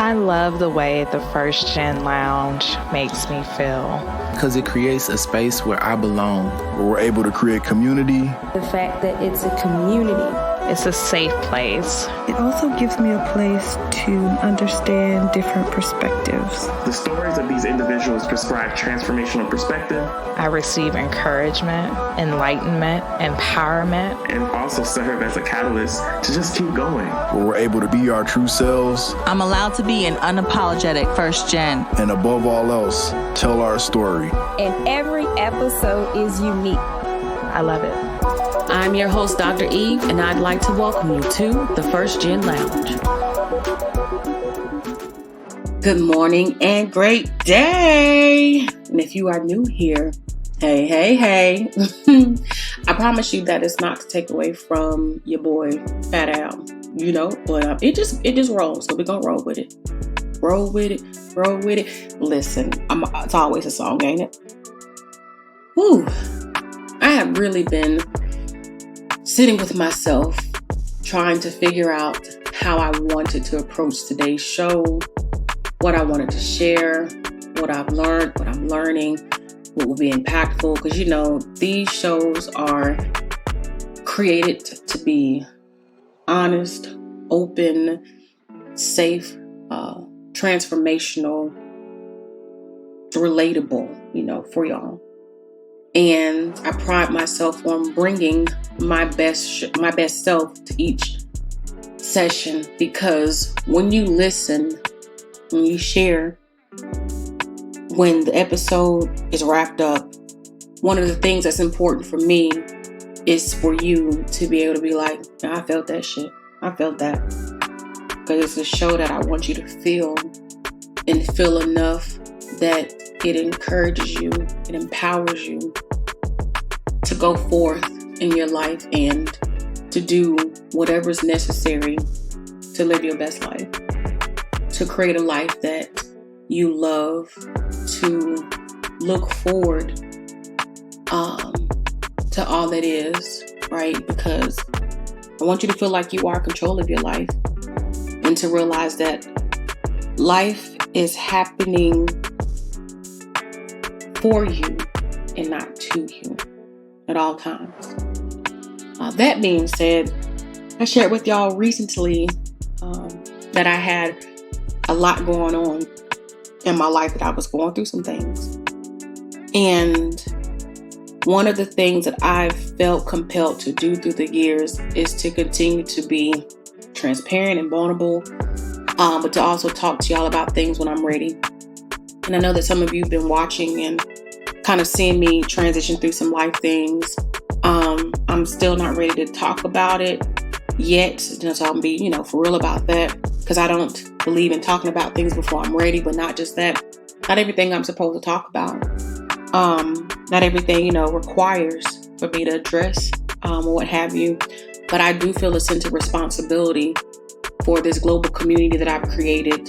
I love the way the First Gen Lounge makes me feel. Because it creates a space where I belong. Where we're able to create community. The fact that it's a community. It's a safe place. It also gives me a place to understand different perspectives. The stories of these individuals prescribe transformational perspective. I receive encouragement, enlightenment, empowerment. And also serve as a catalyst to just keep going. Where we're able to be our true selves. I'm allowed to be an unapologetic first gen. And above all else, tell our story. And every episode is unique. I love it. I'm your host, Dr. Eve, and I'd like to welcome you to the First Gen Lounge. Good morning and great day. And if you are new here, hey. I promise you that it's not to take away from your boy, Fat Al, but it just rolls. So we're going to roll with it. Roll with it. Listen, it's always a song, ain't it? Whew. I have really been sitting with myself, trying to figure out how I wanted to approach today's show, what I wanted to share, what I've learned, what I'm learning, what will be impactful. Because, these shows are created to be honest, open, safe, transformational, relatable, for y'all. And I pride myself on bringing my best self to each session, because when you listen, when you share, when the episode is wrapped up, one of the things that's important for me is for you to be able to be like, I felt that shit. I felt that. Because it's a show that I want you to feel, and feel enough that it encourages you, it empowers you to go forth in your life and to do whatever's necessary to live your best life, to create a life that you love, to look forward to all that is, right? Because I want you to feel like you are in control of your life, and to realize that life is happening for you and not to you at all times. That being said, I shared with y'all recently that I had a lot going on in my life, that I was going through some things. And one of the things that I've felt compelled to do through the years is to continue to be transparent and vulnerable, but to also talk to y'all about things when I'm ready. And I know that some of you have been watching and kind of seeing me transition through some life things. I'm still not ready to talk about it yet. So I'm be, for real about that, because I don't believe in talking about things before I'm ready. But not just that, not everything I'm supposed to talk about. Not everything, requires for me to address or what have you. But I do feel a sense of responsibility for this global community that I've created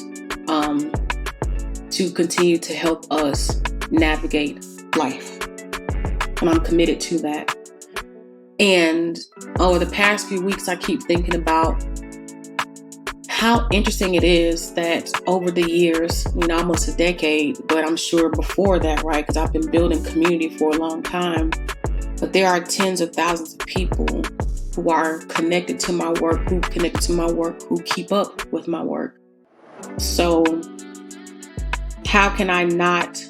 to continue to help us navigate life. And I'm committed to that. And over the past few weeks, I keep thinking about how interesting it is that over the years, almost a decade, but I'm sure before that, right? Because I've been building community for a long time. But there are tens of thousands of people who are connected to my work, who keep up with my work. So how can I not...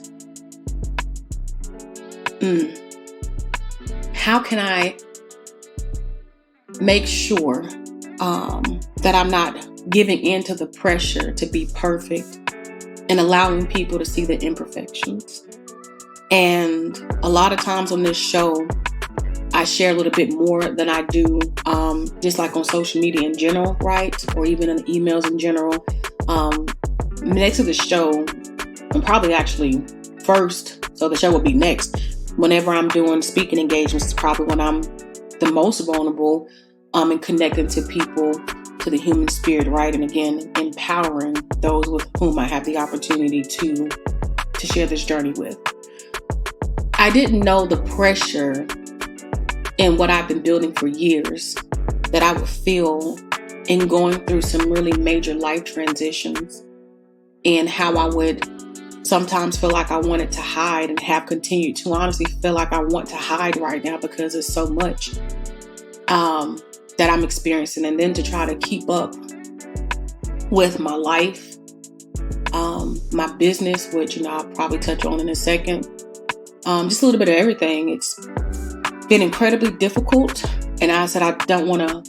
How can I make sure that I'm not giving in to the pressure to be perfect and allowing people to see the imperfections? And a lot of times on this show, I share a little bit more than I do just like on social media in general, right? Or even in emails in general. Next to the show, I'm probably actually first, so the show will be next. Whenever I'm doing speaking engagements, is probably when I'm the most vulnerable and connecting to people, to the human spirit, right? And again, empowering those with whom I have the opportunity to share this journey with. I didn't know the pressure in what I've been building for years that I would feel in going through some really major life transitions and how I would sometimes feel like I wanted to hide and have continued to honestly feel like I want to hide right now because there's so much that I'm experiencing, and then to try to keep up with my life, my business, which I'll probably touch on in a second, just a little bit of everything. It's been incredibly difficult, and I said I don't want to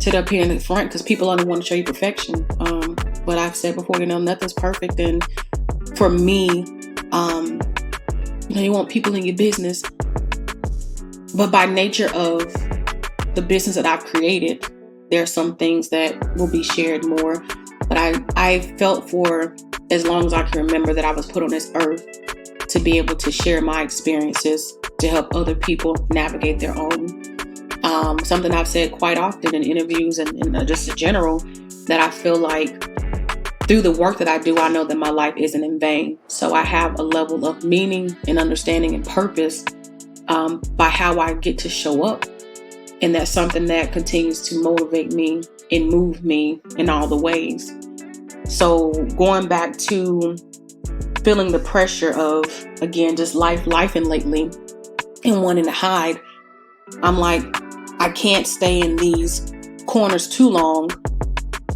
sit up here in the front because people only want to show you perfection. But I've said before, nothing's perfect, and for me, you want people in your business, but by nature of the business that I've created, there are some things that will be shared more. But I felt for as long as I can remember that I was put on this earth to be able to share my experiences to help other people navigate their own. Something I've said quite often in interviews and just in general, that I feel like through the work that I do, I know that my life isn't in vain. So I have a level of meaning and understanding and purpose by how I get to show up. And that's something that continues to motivate me and move me in all the ways. So going back to feeling the pressure of, again, just lifing lately and wanting to hide, I'm like, I can't stay in these corners too long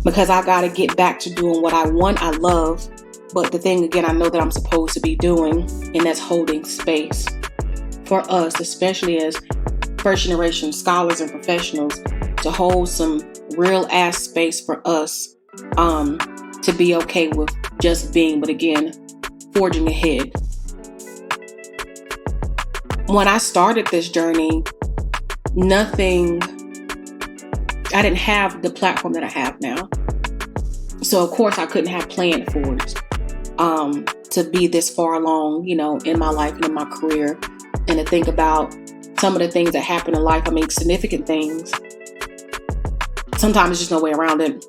because I got to get back to doing what I love. But the thing, again, I know that I'm supposed to be doing, and that's holding space for us, especially as first generation scholars and professionals, to hold some real ass space for us to be okay with just being, but again, forging ahead. When I started this journey, I didn't have the platform that I have now. So of course I couldn't have planned for it to be this far along, in my life and in my career, and to think about some of the things that happen in life. Significant things. Sometimes there's just no way around it.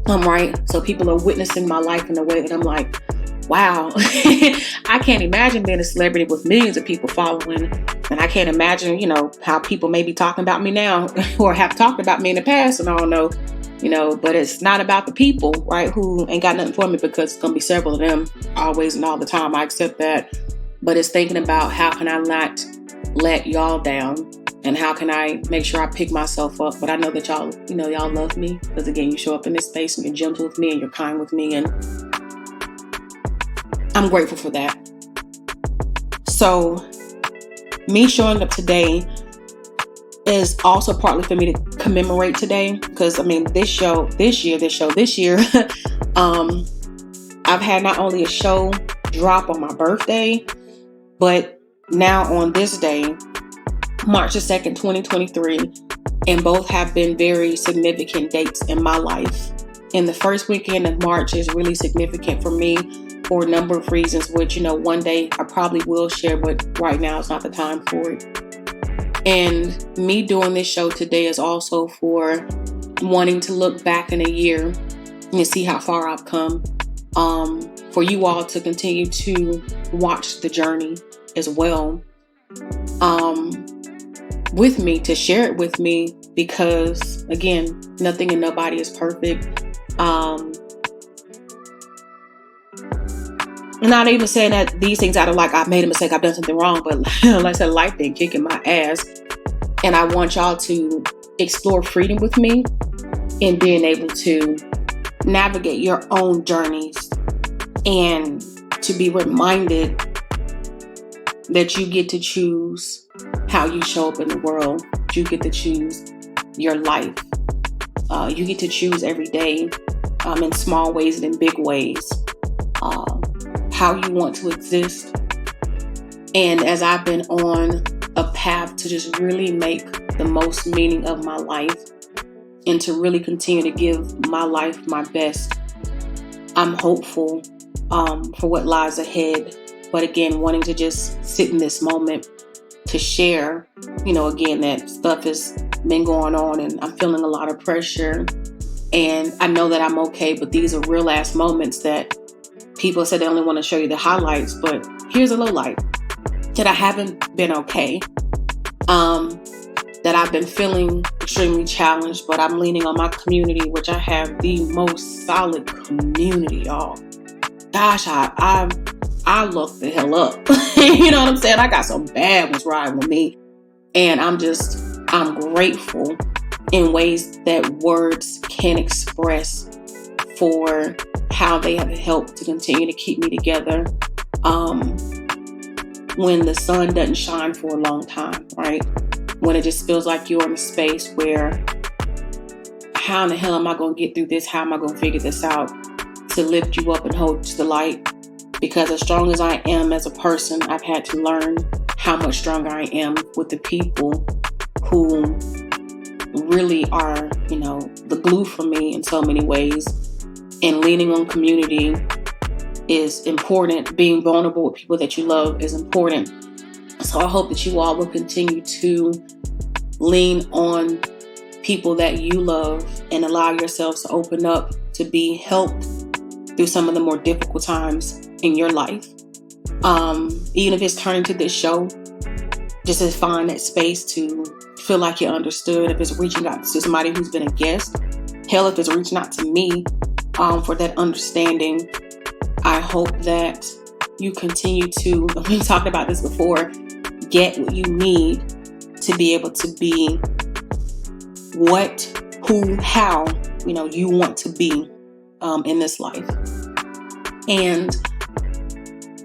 Right? So people are witnessing my life in a way that I'm like, wow, I can't imagine being a celebrity with millions of people following. And I can't imagine, how people may be talking about me now or have talked about me in the past. And I don't know, but it's not about the people, right, who ain't got nothing for me, because it's going to be several of them always and all the time. I accept that. But it's thinking about how can I not let y'all down, and how can I make sure I pick myself up. But I know that y'all, y'all love me, because again, you show up in this space and you're gentle with me and you're kind with me, and I'm grateful for that. So me showing up today is also partly for me to commemorate today, because this year I've had not only a show drop on my birthday, but now on this day, March the 2nd, 2023, and both have been very significant dates in my life. And the first weekend of March is really significant for me for a number of reasons, which, one day I probably will share, but right now it's not the time for it. And me doing this show today is also for wanting to look back in a year and see how far I've come. For you all to continue to watch the journey as well. With me, to share it with me, because again, nothing and nobody is perfect. I'm not even saying that these things out of like I've made a mistake, I've done something wrong, but like I said, life been kicking my ass, and I want y'all to explore freedom with me in being able to navigate your own journeys, and to be reminded that you get to choose how you show up in the world. You get to choose your life. You get to choose every day, in small ways and in big ways, how you want to exist. And as I've been on a path to just really make the most meaning of my life, and to really continue to give my life my best, I'm hopeful for what lies ahead. But again, wanting to just sit in this moment to share, again, that stuff has been going on and I'm feeling a lot of pressure. And I know that I'm okay, but these are real ass moments that people said they only want to show you the highlights, but here's a low light. That I haven't been okay. That I've been feeling extremely challenged, but I'm leaning on my community, which I have the most solid community, y'all. gosh, I looked the hell up. You know what I'm saying? I got some bad ones riding with me. And I'm grateful in ways that words can't express for how they have helped to continue to keep me together when the sun doesn't shine for a long time, right? When it just feels like you're in a space where, how in the hell am I going to get through this? How am I going to figure this out? To lift you up and hold you to the light. Because as strong as I am as a person, I've had to learn how much stronger I am with the people who really are, the glue for me in so many ways. And leaning on community is important. Being vulnerable with people that you love is important. So I hope that you all will continue to lean on people that you love and allow yourselves to open up to be helped through some of the more difficult times in your life. Even if it's turning to this show, just to find that space to feel like you're understood. If it's reaching out to somebody who's been a guest, hell, if it's reaching out to me for that understanding, I hope that you continue to, we talked about this before, get what you need to be able to be what, who, how, you want to be in this life. And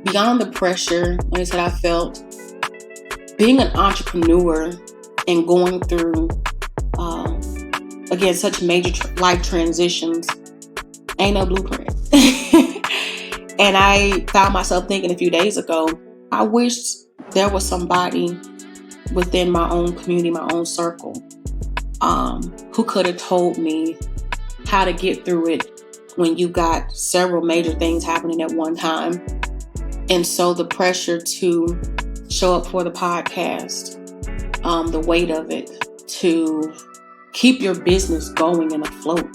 beyond the pressure, like I said, I felt being an entrepreneur and going through, again, such major life transitions ain't no blueprint. And I found myself thinking a few days ago, I wish there was somebody within my own community, my own circle, who could have told me how to get through it when you got several major things happening at one time. And so the pressure to show up for the podcast, the weight of it, to keep your business going and afloat,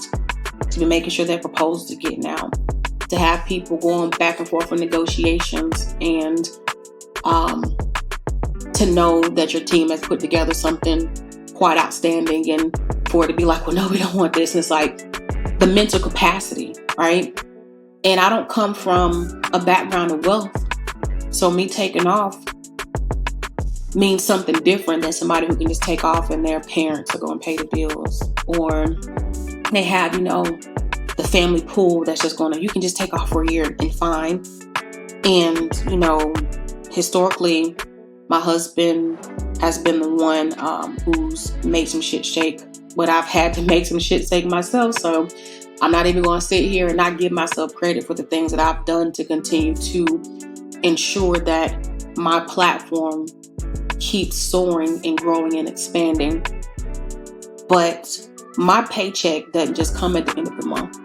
to be making sure that proposals are getting out, to have people going back and forth for negotiations, and to know that your team has put together something quite outstanding, and for it to be like, well, no, we don't want this. And it's like the mental capacity, right? And I don't come from a background of wealth. So me taking off means something different than somebody who can just take off and their parents are going to pay the bills. Or they have, the family pool that's just going to, you can just take off for a year and fine. And, historically, my husband has been the one who's made some shit shake. But I've had to make some shit shake myself. So I'm not even going to sit here and not give myself credit for the things that I've done to continue to ensure that my platform keeps soaring and growing and expanding. But my paycheck doesn't just come at the end of the month,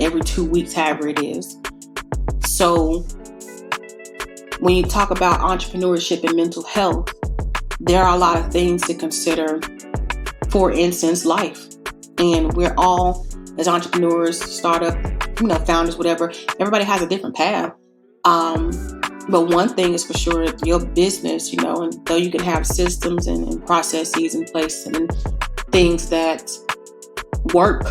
every 2 weeks, however it is. So when you talk about entrepreneurship and mental health, there are a lot of things to consider. For instance, life. And we're all, as entrepreneurs, startup, founders, whatever, everybody has a different path. But one thing is for sure, your business, and though you can have systems and processes in place and things that work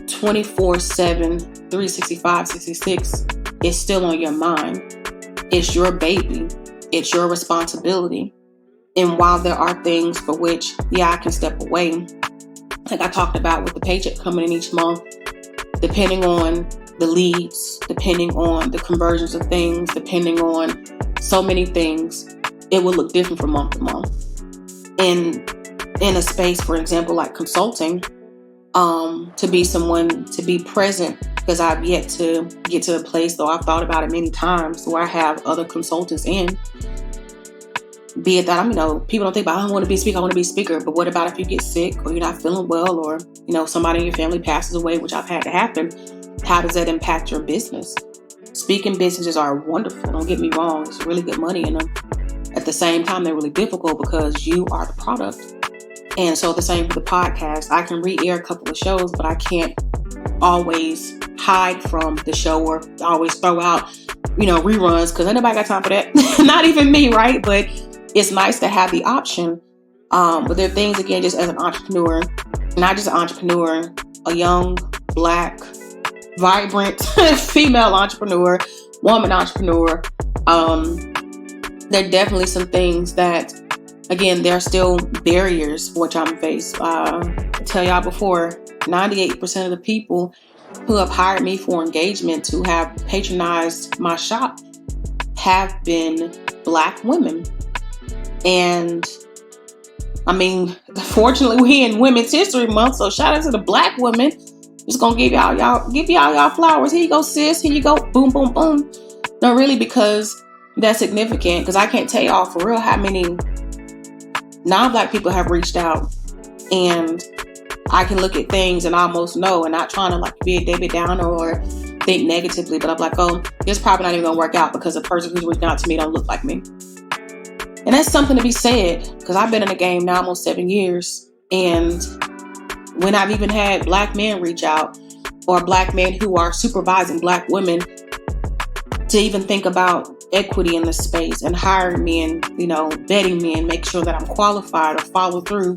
24/7, 365, 66, it's still on your mind. It's your baby. It's your responsibility. And while there are things for which, I can step away, like I talked about with the paycheck coming in each month, depending on the leads, depending on the conversions of things, depending on so many things, it will look different from month to month. And in a space, for example, like consulting, to be someone, to be present, because I've yet to get to a place, though I've thought about it many times, where I have other consultants in. Be it that people don't think about, I don't want to be a speaker, I want to be a speaker. But what about if you get sick, or you're not feeling well, or, somebody in your family passes away, which I've had to happen? How does that impact your business? Speaking businesses are wonderful. Don't get me wrong. There's really good money in them. At the same time, they're really difficult because you are the product. And so the same for the podcast. I can re-air a couple of shows, but I can't always hide from the show or always throw out, reruns, because ain't nobody got time for that. Not even me, right? But it's nice to have the option. But there are things, again, just as an entrepreneur, not just an entrepreneur, a young, Black, vibrant female entrepreneur, woman entrepreneur, there are definitely some things that, again, there are still barriers which I'm faced. I tell y'all before, 98% of the people who have hired me for engagements, who have patronized my shop, have been Black women. And I mean, fortunately, we in Women's History Month, so shout out to the Black women. Just gonna give y'all flowers. Here you go, sis. Here you go. Boom, boom, boom. No, really, because that's significant. Because I can't tell y'all for real how many non-Black people have reached out, and I can look at things and almost know, and not trying to like be a David Downer or think negatively, but I'm like, oh, this probably not even gonna work out because the person who's reaching out to me don't look like me. And that's something to be said, because I've been in the game now almost 7 years. And when I've even had Black men reach out, or Black men who are supervising Black women, to even think about equity in the space and hiring me and, vetting me and make sure that I'm qualified or follow through.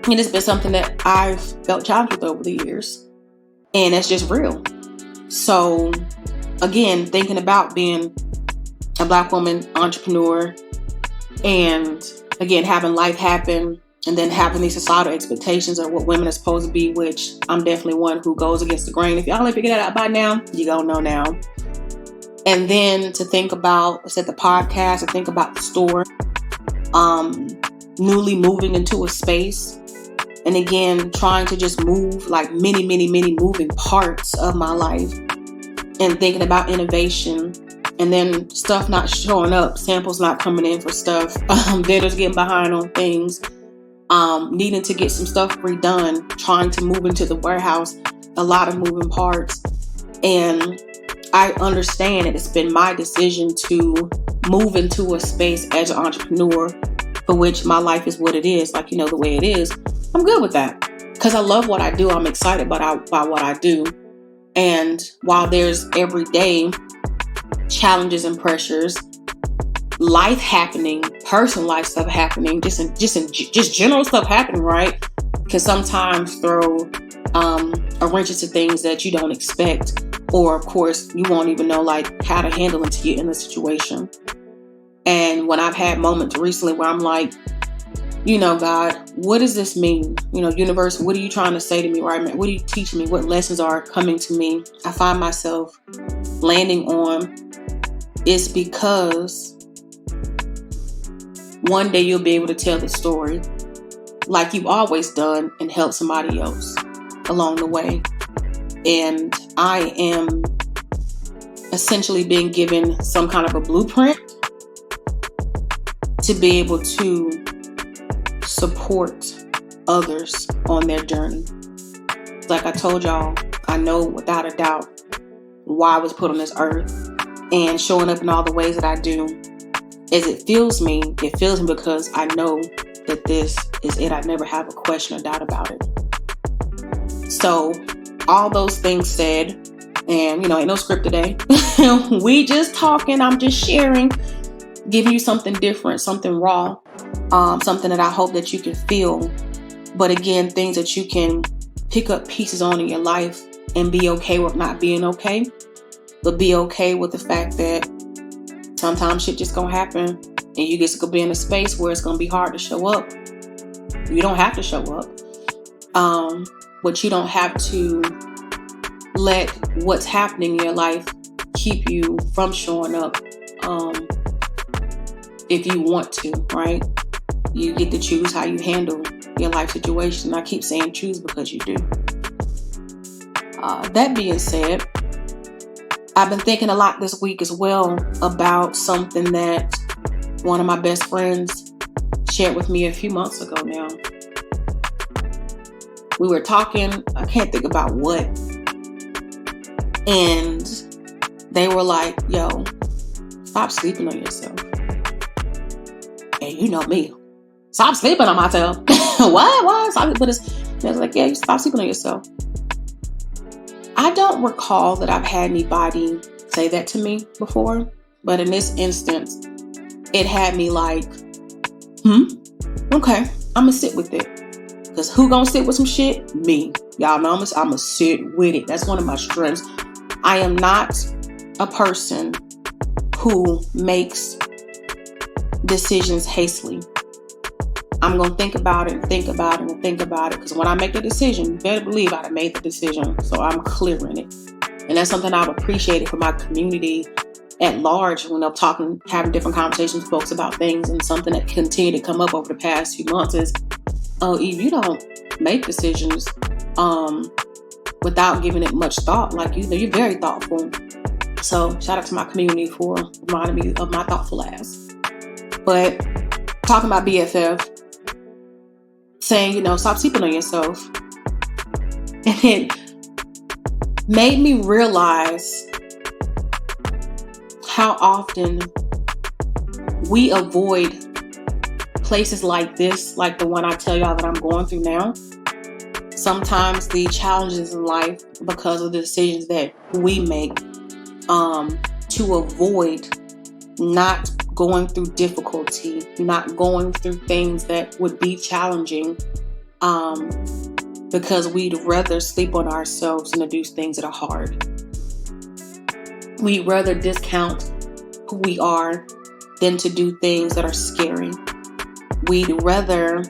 It has been something that I've felt challenged with over the years. And it's just real. So again, thinking about being a Black woman entrepreneur, and again, having life happen, and then having these societal expectations of what women are supposed to be, which I'm definitely one who goes against the grain. If y'all ain't figured that out by now, you gonna know now. And then to think about, I said the podcast, to think about the store, newly moving into a space, and again, trying to just move like many, many, many moving parts of my life, and thinking about innovation. And then stuff not showing up, samples not coming in for stuff, vendors getting behind on things, needing to get some stuff redone, trying to move into the warehouse, a lot of moving parts. And I understand it's been my decision to move into a space as an entrepreneur, for which my life is what it is, like, the way it is. I'm good with that because I love what I do. I'm excited by what I do. And while there's every day challenges and pressures, life happening, personal life stuff happening, just general stuff happening, right? Can sometimes throw a wrench into things that you don't expect, or of course you won't even know like how to handle until you're in the situation. And when I've had moments recently where I'm like, God, what does this mean? Universe, what are you trying to say to me right now? What are you teaching me? What lessons are coming to me? I find myself landing on, it's because one day you'll be able to tell the story like you've always done and help somebody else along the way. And I am essentially being given some kind of a blueprint to be able to support others on their journey. Like I told y'all, I know without a doubt why I was put on this earth, and showing up in all the ways that I do, as it feels me because I know that this is it. I never have a question or doubt about it. So all those things said, and ain't no script today. We just talking, I'm just sharing, giving you something different, something raw, something that I hope that you can feel. But again, things that you can pick up pieces on in your life and be okay with not being okay, but be okay with the fact that sometimes shit just gonna happen, and you just gonna be in a space where it's gonna be hard to show up. You don't have to show up, but you don't have to let what's happening in your life keep you from showing up. If you want to, right? You get to choose how you handle your life situation. I keep saying choose because you do. That being said, I've been thinking a lot this week as well about something that one of my best friends shared with me a few months ago now. We were talking, I can't think about what, and they were like, yo, stop sleeping on yourself. And you know me, stop sleeping on myself. What? But it's like, yeah, you stop sleeping on yourself. I don't recall that I've had anybody say that to me before, but in this instance, it had me like, okay, I'm gonna sit with it. Because who gonna sit with some shit? Me. Y'all know I'm going to sit with it. That's one of my strengths. I am not a person who makes decisions hastily. I'm going to think about it and think about it and think about it. Because when I make the decision, you better believe I made the decision. So I'm clearing it. And that's something I've appreciated for my community at large when I'm having different conversations with folks about things. And something that continued to come up over the past few months is, Eve, you don't make decisions without giving it much thought. Like, you're very thoughtful. So shout out to my community for reminding me of my thoughtful ass. But talking about BFF, saying, stop sleeping on yourself. And it made me realize how often we avoid places like this, like the one I tell y'all that I'm going through now. Sometimes the challenges in life because of the decisions that we make to avoid not going through difficulty, not going through things that would be challenging, because we'd rather sleep on ourselves than to do things that are hard. We'd rather discount who we are than to do things that are scary. We'd rather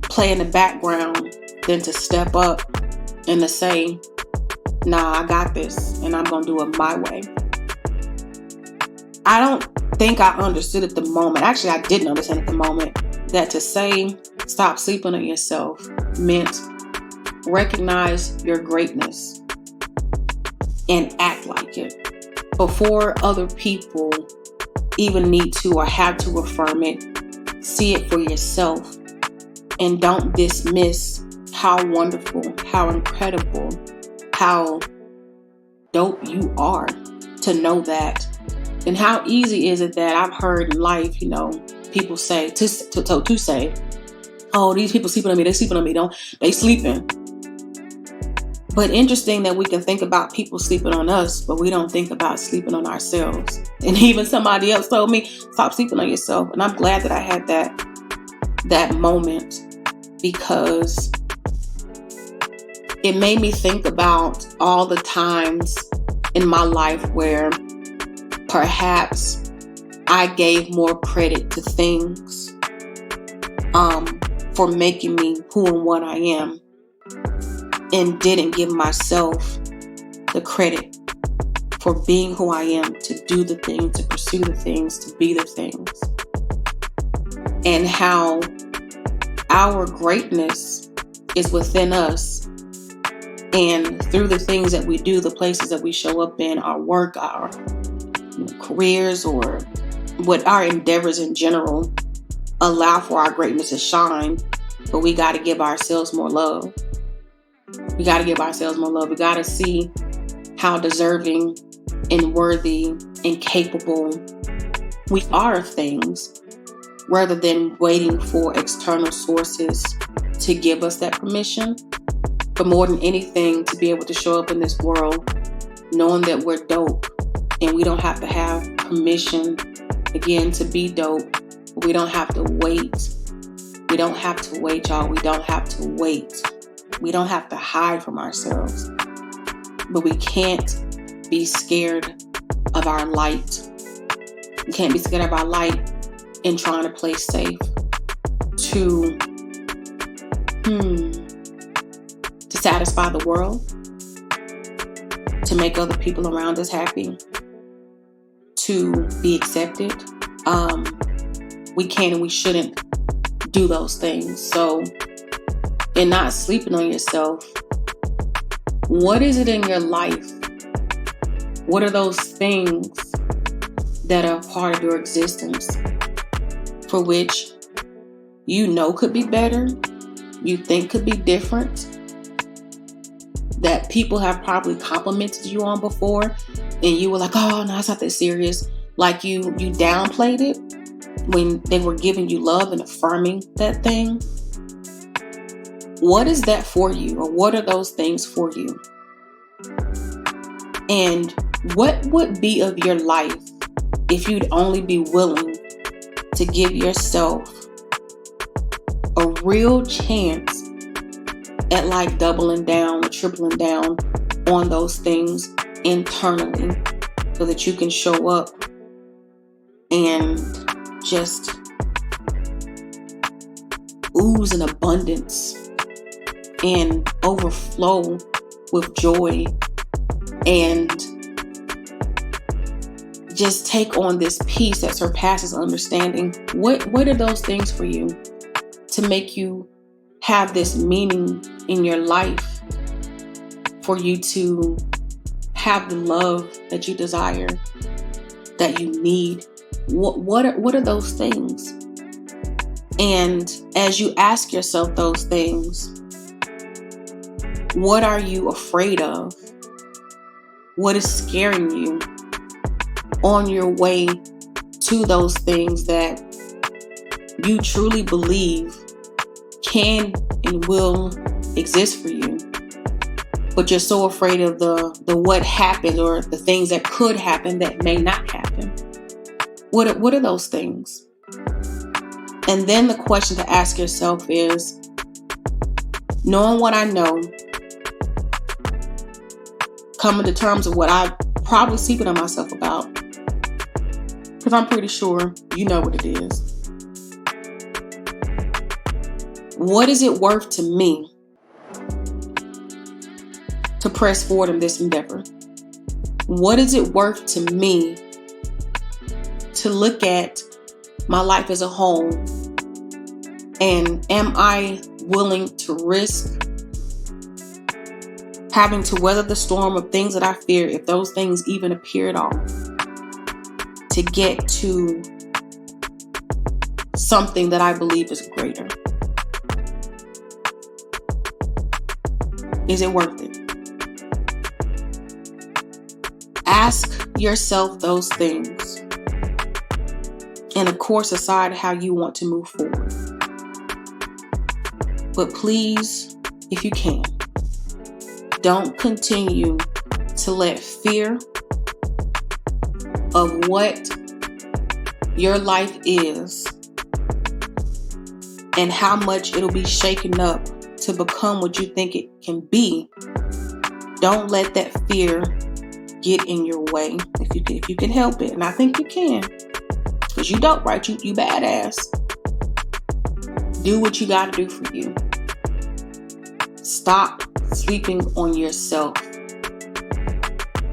play in the background than to step up and to say, nah, I got this and I'm going to do it my way. I don't think I understood at the moment. Actually, I didn't understand at the moment that to say stop sleeping on yourself meant recognize your greatness and act like it before other people even need to or have to affirm it. See it for yourself and don't dismiss how wonderful, how incredible, how dope you are to know that. And how easy is it that I've heard in life, people say to say, oh, these people sleeping on me, they sleeping on me, they sleeping. But interesting that we can think about people sleeping on us, but we don't think about sleeping on ourselves. And even somebody else told me, stop sleeping on yourself. And I'm glad that I had that moment, because it made me think about all the times in my life where perhaps I gave more credit to things for making me who and what I am, and didn't give myself the credit for being who I am, to do the things, to pursue the things, to be the things. And how our greatness is within us, and through the things that we do, the places that we show up in, our work, our careers, or what our endeavors in general allow for our greatness to shine. But we got to give ourselves more love. We got to give ourselves more love. We got to see how deserving and worthy and capable we are of things, rather than waiting for external sources to give us that permission. But more than anything, to be able to show up in this world knowing that we're dope, and we don't have to have permission, again, to be dope. We don't have to wait. We don't have to wait, y'all. We don't have to wait. We don't have to hide from ourselves. But we can't be scared of our light. We can't be scared of our light in trying to play safe to satisfy the world, to make other people around us happy, to be accepted. We can and we shouldn't do those things. So, in not sleeping on yourself, what is it in your life? What are those things that are part of your existence for which could be better, you think could be different, that people have probably complimented you on before, and you were like, oh, no, it's not that serious. Like you downplayed it when they were giving you love and affirming that thing. What is that for you? Or what are those things for you? And what would be of your life if you'd only be willing to give yourself a real chance at like doubling down or tripling down on those things internally so that you can show up and just ooze in abundance and overflow with joy and just take on this peace that surpasses understanding. What are those things for you to make you have this meaning in your life, for you to have the love that you desire, that you need? What are those things? And as you ask yourself those things, what are you afraid of? What is scaring you on your way to those things that you truly believe can and will exist for you, but you're so afraid of the what happened or the things that could happen that may not happen? What are those things? And then the question to ask yourself is, knowing what I know, coming to terms with what I probably sleeping on myself about, because I'm pretty sure you know what it is. What is it worth to me to press forward in this endeavor? What is it worth to me to look at my life as a whole? And am I willing to risk having to weather the storm of things that I fear, if those things even appear at all, to get to something that I believe is greater? Is it worth it? Ask yourself those things, and of course decide how you want to move forward. But please, if you can, don't continue to let fear of what your life is and how much it'll be shaken up to become what you think it can be. Don't let that fear get in your way if you can help it. And I think you can, because you don't, right? You badass. Do what you got to do for you. Stop sleeping on yourself.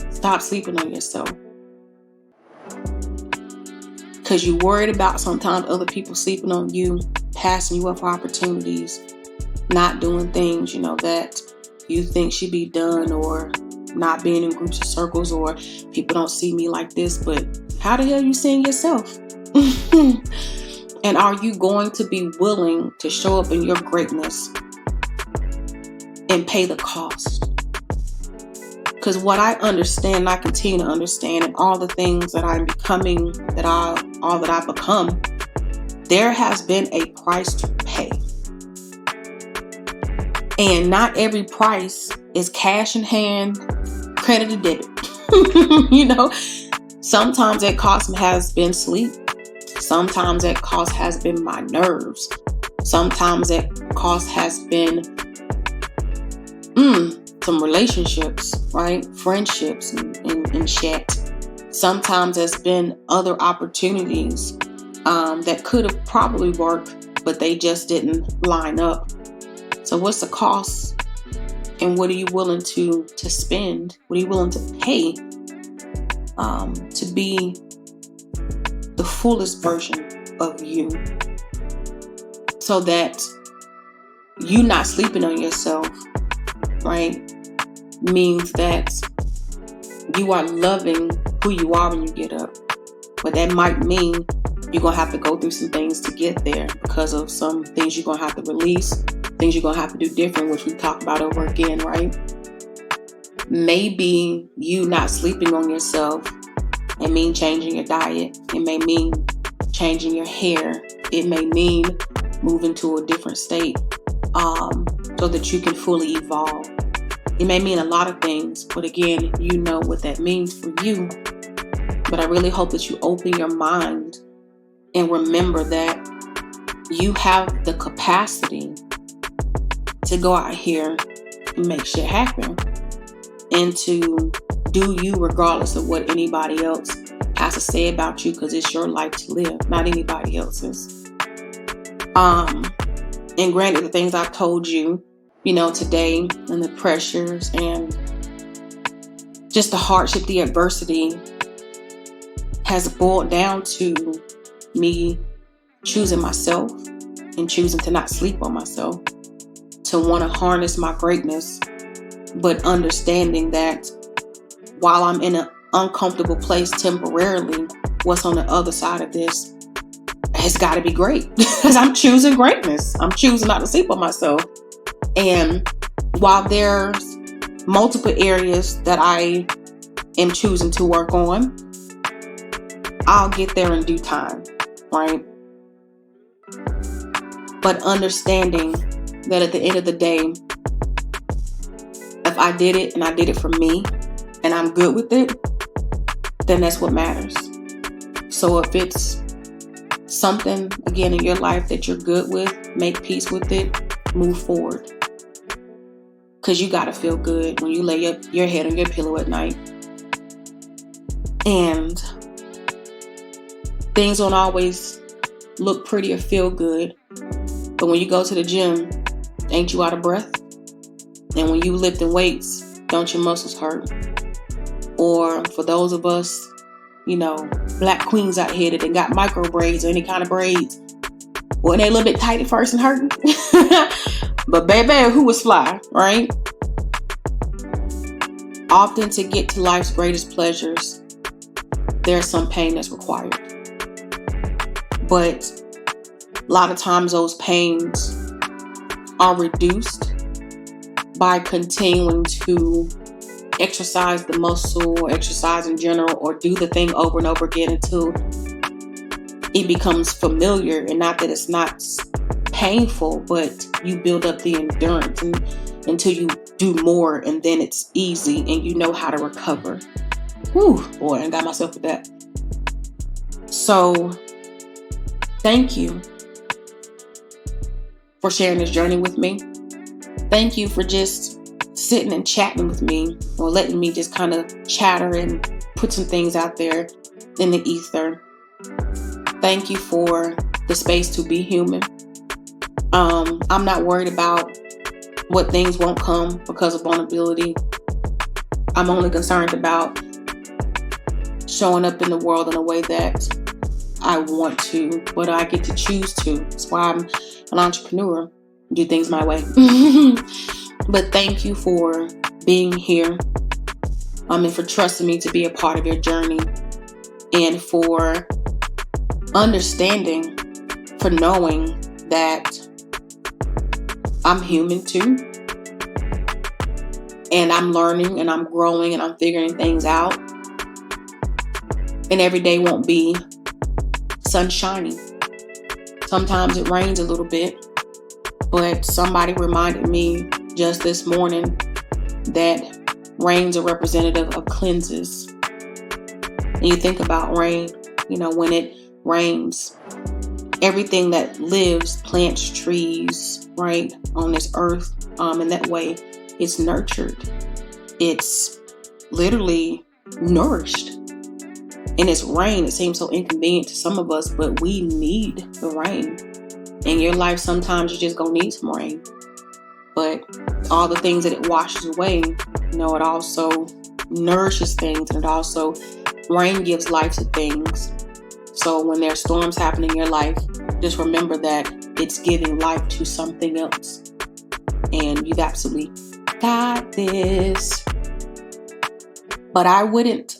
Stop sleeping on yourself. Because you're worried about sometimes other people sleeping on you, passing you up for opportunities, not doing things, that you think should be done, or not being in groups or circles, or people don't see me like this. But how the hell are you seeing yourself? And are you going to be willing to show up in your greatness and pay the cost? Because what I understand, I continue to understand, and all the things that I'm becoming, all that I've become, there has been a price to pay. And not every price is cash in hand, credit or debit. Sometimes that cost has been sleep. Sometimes that cost has been my nerves. Sometimes that cost has been some relationships, right? Friendships and shit. Sometimes it's been other opportunities that could have probably worked, but they just didn't line up. So what's the cost? And what are you willing to spend? What are you willing to pay to be the fullest version of you, so that you not sleeping on yourself, right, means that you are loving who you are when you get up. But that might mean you're going to have to go through some things to get there, because of some things you're going to have to release, things you're going to have to do different, which we talked about over again, right? Maybe you not sleeping on yourself, it mean changing your diet. It may mean changing your hair. It may mean moving to a different state so that you can fully evolve. It may mean a lot of things, but again, you know what that means for you. But I really hope that you open your mind and remember that you have the capacity to go out here and make shit happen and to do you regardless of what anybody else has to say about you, because it's your life to live, not anybody else's. And granted, the things I've told you, today, and the pressures and just the hardship, the adversity has boiled down to me choosing myself and choosing to not sleep on myself, to want to harness my greatness, but understanding that while I'm in an uncomfortable place temporarily, what's on the other side of this has got to be great, because I'm choosing greatness. I'm choosing not to sleep on myself. And while there's multiple areas that I am choosing to work on, I'll get there in due time, right? But understanding that at the end of the day, if I did it and I did it for me and I'm good with it, then that's what matters. So if it's something, again, in your life that you're good with, make peace with it, move forward. Because you got to feel good when you lay your head on your pillow at night. And things don't always look pretty or feel good. But when you go to the gym, ain't you out of breath? And when you lifting weights, don't your muscles hurt? Or for those of us, black queens out here that got micro braids or any kind of braids, well, they a little bit tight at first and hurting. But baby, who was fly, right? Often to get to life's greatest pleasures, there's some pain that's required. But a lot of times those pains are reduced by continuing to exercise the muscle or exercise in general, or do the thing over and over again until it becomes familiar. And not that it's not painful, but you build up the endurance until you do more, and then it's easy and you know how to recover. Whew, boy, I got myself with that. So thank you for sharing this journey with me. Thank you for just sitting and chatting with me, or letting me just kind of chatter and put some things out there in the ether. Thank you for the space to be human. I'm not worried about what things won't come because of vulnerability. I'm only concerned about showing up in the world in a way that I want to, but I get to choose to. That's why I'm an entrepreneur. Do things my way. But thank you for being here. And for trusting me to be a part of your journey, and for understanding, for knowing that I'm human too. And I'm learning and I'm growing and I'm figuring things out. And every day won't be sunshiny. Sometimes it rains a little bit. But somebody reminded me just this morning that rain's a representative of cleanses. And you think about rain, when it rains, everything that lives, plants, trees, right, on this earth, in that way, it's nurtured. It's literally nourished. And it's rain. It seems so inconvenient to some of us, but we need the rain. In your life, sometimes you're just going to need some rain. But all the things that it washes away, it also nourishes things. And it also, rain gives life to things. So when there's storms happening in your life, just remember that it's giving life to something else. And you've absolutely got this. But I wouldn't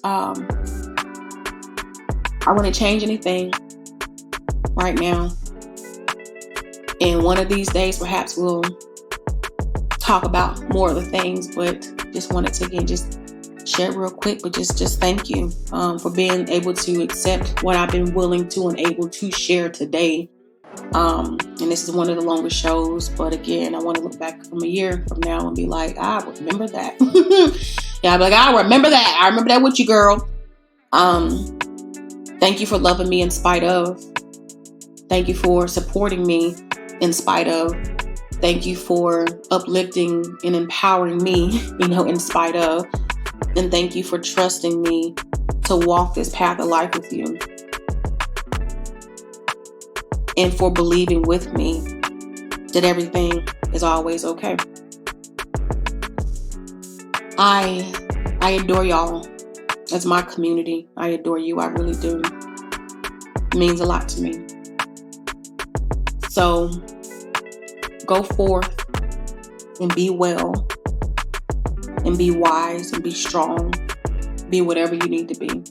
change anything right now. And one of these days, perhaps we'll talk about more of the things, but just wanted to, again, just share real quick, but just thank you for being able to accept what I've been willing to and able to share today. And this is one of the longest shows, but again, I want to look back from a year from now and be like, I remember that. Yeah, I'll be like, I remember that. I remember that with you, girl. Thank you for loving me in spite of. Thank you for supporting me in spite of. Thank you for uplifting and empowering me, in spite of. And thank you for trusting me to walk this path of life with you. And for believing with me that everything is always okay. I adore y'all as my community. I adore you. I really do. It means a lot to me. So go forth and be well and be wise and be strong. Be whatever you need to be.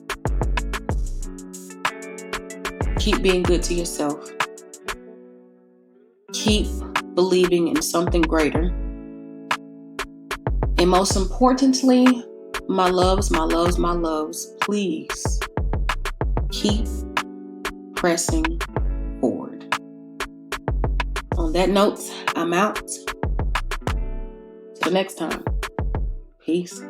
Keep being good to yourself. Keep believing in something greater. And most importantly, my loves, please keep pressing forward. On that note, I'm out. Till next time. Peace.